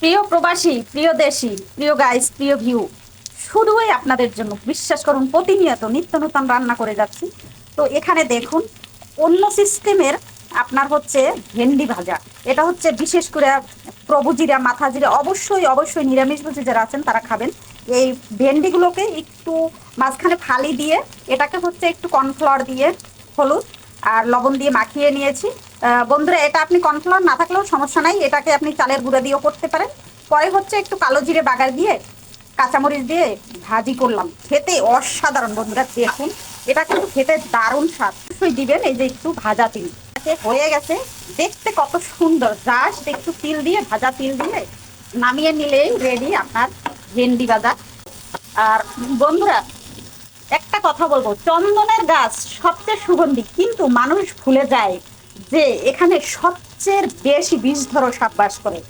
প্রিয় প্রবাসী, প্রিয় দেশি, প্রিয় গাইস, প্রিয় ভিউ, শুধুই আপনাদের জন্য বিশ্বাস করুন প্রতিনিয়ত নিত্য নতুন রান্না করে যাচ্ছি। তো এখানে দেখুন অন্য সিস্টেমের আপনার হচ্ছে ভেন্ডি ভাজা। এটা হচ্ছে বিশেষ করে প্রভুজিরা মাথাজিরা অবশ্যই অবশ্যই নিরামিষভোজী যারা আছেন তারা খাবেন। এই ভেন্ডিগুলোকে একটু মাঝখানে ফালি দিয়ে এটাকে হচ্ছে একটু কর্নফ্লাওয়ার দিয়ে হলুদ আর লবণ দিয়ে মাখিয়ে নিয়েছি। বন্ধুরা, এটা আপনি কর্নফ্লাওয়ার না থাকলেও সমস্যা নাই, এটাকে আপনি চালের গুঁড়া দিয়েও করতে পারেন। পরে হচ্ছে একটু কালো জিরে বাগার দিয়ে কাঁচামরিচ দিয়ে ভাজি করলাম, খেতে অসাধারণ। বন্ধুরা দেখুন, এটা কিন্তু খেতে দারুণ স্বাদ। অবশ্যই দিবেন এই যে একটু ভাজা তিল হয়ে গেছে, দেখতে কত সুন্দর। জাস্ট একটু তিল দিয়ে ভাজা তিল দিয়ে নামিয়ে নিলেই রেডি আপনার ভেন্ডি ভাজা। আর বন্ধুরা, একটা কথা বলবো, চন্দনের গাছ সবচেয়ে সুগন্ধি, কিন্তু মানুষ ভুলে যায় যে এখানে সবচেয়ে বেশি বিষধর সাপ বাস করে।